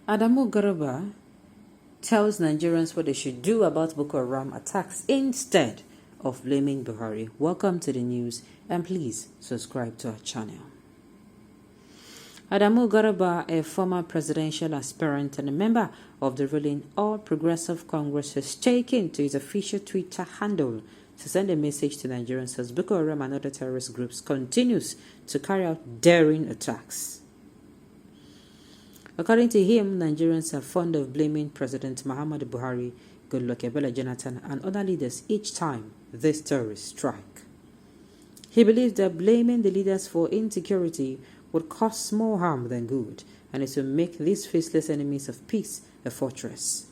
Adamu Garba tells Nigerians what they should do about Boko Haram attacks instead of blaming Buhari. Welcome to the news and please subscribe to our channel. Adamu Garba, a former presidential aspirant and a member of the ruling All Progressive Congress, has taken to his official Twitter handle to send a message to Nigerians as Boko Haram and other terrorist groups continues to carry out daring attacks. According to him, Nigerians are fond of blaming President Muhammadu Buhari, Goodluck Jonathan, and other leaders each time these terrorists strike. He believes that blaming the leaders for insecurity would cause more harm than good, and it will make these faceless enemies of peace a fortress.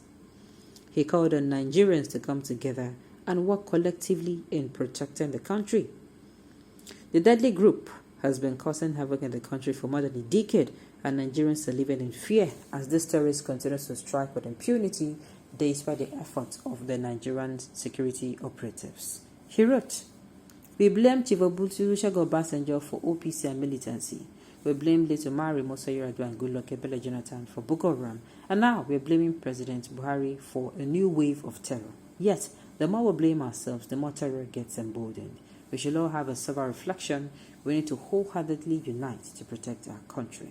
He called on Nigerians to come together and work collectively in protecting the country. The deadly group has been causing havoc in the country for more than a decade, and Nigerians are living in fear as these terrorists continue to strike with impunity despite the efforts of the Nigerian security operatives. He wrote, "We blame Chief Obasanjo for OPC and militancy. We blame Little Mari Mosoyiradu and Goodluck Jonathan for Boko Haram. And now we are blaming President Buhari for a new wave of terror. Yet, the more we blame ourselves, the more terror gets emboldened. We should all have a sober reflection. We need to wholeheartedly unite to protect our country."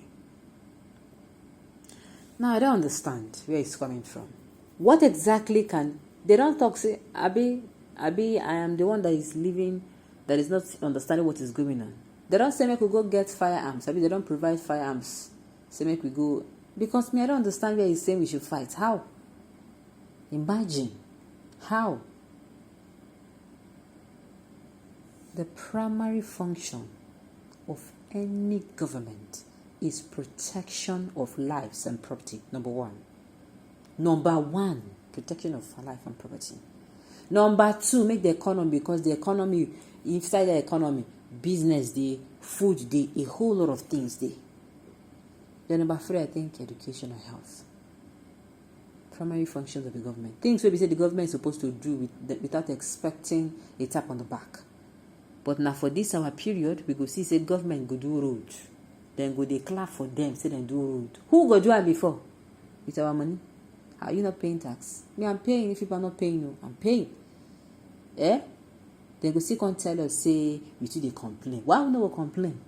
Now, I don't understand where he's coming from. What exactly can... They don't talk, say, Abi, I am the one that is living, that is not understanding what is going on. They don't say, make we go get firearms. Abi, they don't provide firearms. Say, make we go... Because me, I don't understand where he's saying we should fight. How? Imagine. How? The primary function of any government is protection of lives and property, number one. Number one, protection of life and property. Number two, make the economy, because the economy, inside the economy, business day, food day, a whole lot of things day. Then number three, I think education and health. Primary functions of the government. Things where we say the government is supposed to do without expecting a tap on the back. But now for this our period, we go see say government go do road. Then go they clap for them, say them do road. Who go do it before? With our money? Are you not paying tax? Me, I'm paying. If people are not paying, no, I'm paying. Eh? Then go see, can't tell us, say, you two they complain. Why we no complain?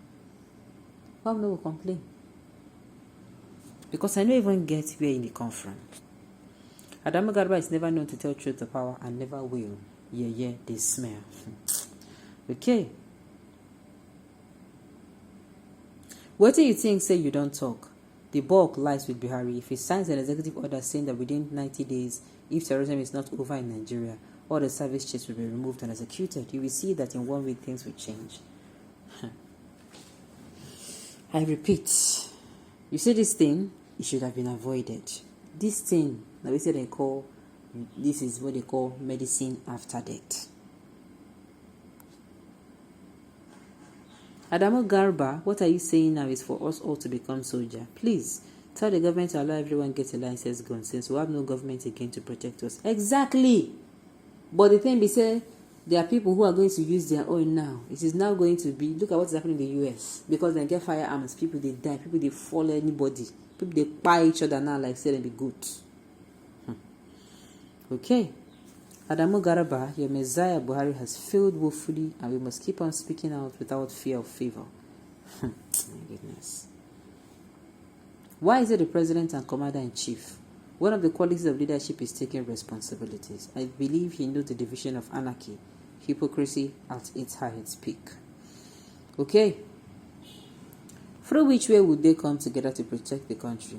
Why we no complain? Because I don't even get where they come from. Adamu Garba is never known to tell truth to power and never will. Yeah, they smell. Okay. What do you think say you don't talk? The bulk lies with Buhari. If he signs an executive order saying that within 90 days, if terrorism is not over in Nigeria, all the service chiefs will be removed and executed, you will see that in 1 week things will change. I repeat, you see this thing, it should have been avoided. This thing, now we say this is what they call medicine after death. Adamu Garba, what are you saying now is for us all to become soldier. Please, tell the government to allow everyone get a licensed gun since we have no government again to protect us. Exactly. But the thing be said, there are people who are going to use their own now. It is now going to be, look at what's happening in the US. Because they get firearms, people they die, people they follow anybody. People they buy each other now like say them be good. Okay. Adamu Garba, your Messiah Buhari has failed woefully, and we must keep on speaking out without fear of favor. My goodness. Why is it the president and commander-in-chief? One of the qualities of leadership is taking responsibilities. I believe he knows the division of anarchy, hypocrisy at its highest peak. Okay. Through which way would they come together to protect the country?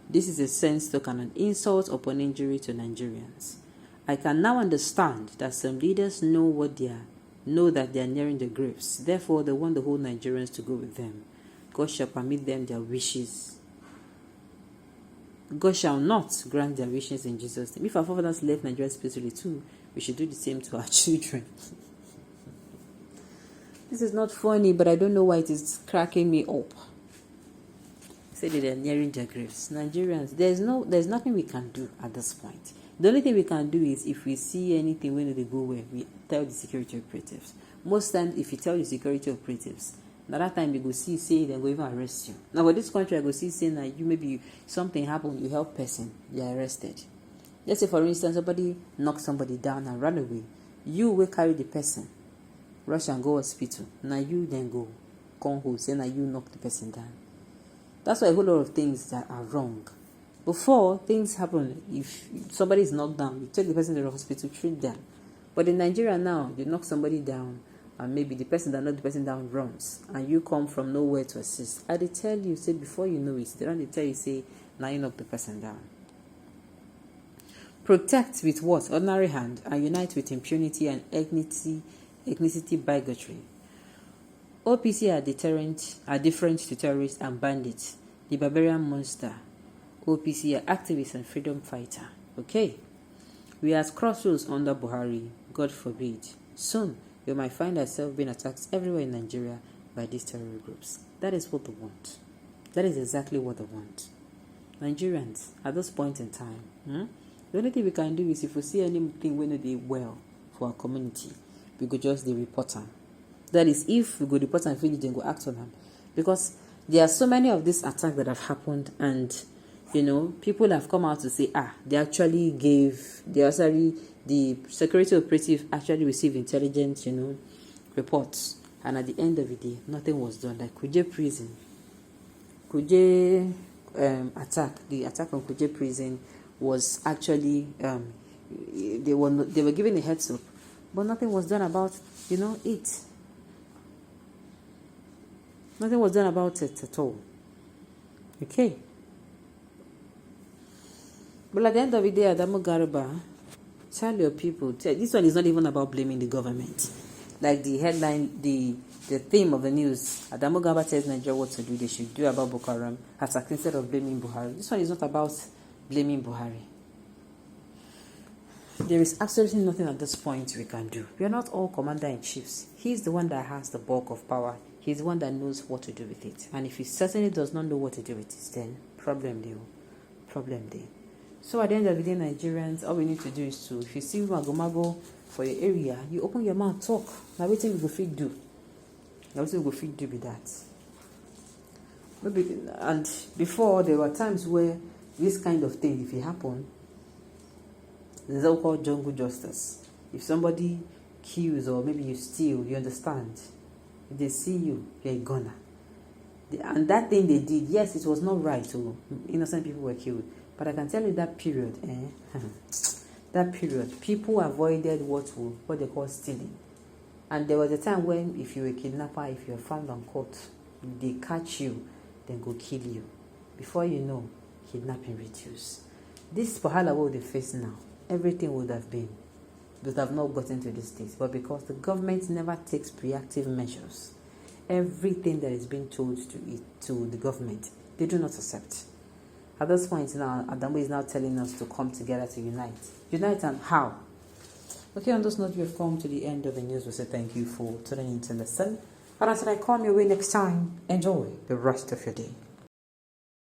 This is a sense token, an insult upon injury to Nigerians. I can now understand that some leaders know that they are nearing the graves. Therefore, they want the whole Nigerians to go with them. God shall permit them their wishes. God shall not grant their wishes in Jesus' name. If our forefathers left Nigeria spiritually too, we should do the same to our children. This is not funny, but I don't know why it is cracking me up. Say that they are nearing their graves. Nigerians, there's nothing we can do at this point. The only thing we can do is if we see anything when they go where we tell the security operatives. Most times, if you tell the security operatives, Now that time you go see say they go even arrest you. Now for this country I go see say that you maybe something happen, you help person, you are arrested. Let's say for instance somebody knock somebody down and run away. You will carry the person, rush and go hospital. Now you then go come home say now you knock the person down. That's why a whole lot of things that are wrong. Before things happen, if somebody is knocked down, you take the person to the hospital, treat them. But in Nigeria now, you knock somebody down, and maybe the person that knocked the person down runs, and you come from nowhere to assist. I they tell you, say before you know it, they don't tell you, say now you knock the person down. Protect with what? Ordinary hand, and unite with impunity and ethnicity bigotry. OPC are different to terrorists and bandits. The barbarian monster. OPC are activists and freedom fighter. Okay. We are at crossroads under Buhari. God forbid. Soon, you might find yourself being attacked everywhere in Nigeria by these terror groups. That is what they want. That is exactly what they want. Nigerians, at this point in time, the only thing we can do is if we see anything when they well for our community, we go just the report them. That is, if we go report and finish, then go act on them. Because there are so many of these attacks that have happened, and people have come out to say, the security operative actually received intelligence, reports, and at the end of the day, nothing was done. Like Kuje prison, attack. The attack on Kuje prison was actually they were given a heads up, but nothing was done about it. Nothing was done about it at all. Okay. But at the end of the day, Adamu Garba, tell your people, this one is not even about blaming the government. Like the headline, the theme of the news, Adamu Garba tells Nigeria what to do, they should do about Boko Haram attack instead of blaming Buhari. This one is not about blaming Buhari. There is absolutely nothing at this point we can do. We are not all commander-in-chiefs. He's the one that has the bulk of power. He's the one that knows what to do with it. And if he certainly does not know what to do with it, then problem there. So at the end of the day, Nigerians, all we need to do is to, if you see mago for your area, you open your mouth, talk. Now what we go fit do? Now what we go fit do with that? Maybe, and before, there were times where this kind of thing, if it happened, there's what called jungle justice. If somebody kills or maybe you steal, you understand. If they see you, you're a gunner. And that thing they did, yes, it was not right. So innocent people were killed. But I can tell you that period, people avoided what they call stealing. And there was a time when if you were a kidnapper, if you were found and caught, they catch you, then go kill you. Before you know, kidnapping reduced. This Wahala what they face now, everything would have not gotten to this stage. But because the government never takes reactive measures, everything that is being told to the government, they do not accept. At this point now, Adamu is now telling us to come together to unite. Unite and how? Okay, on this note, we have come to the end of the news. We say thank you for tuning in to listen. And until I come your way next time, enjoy the rest of your day.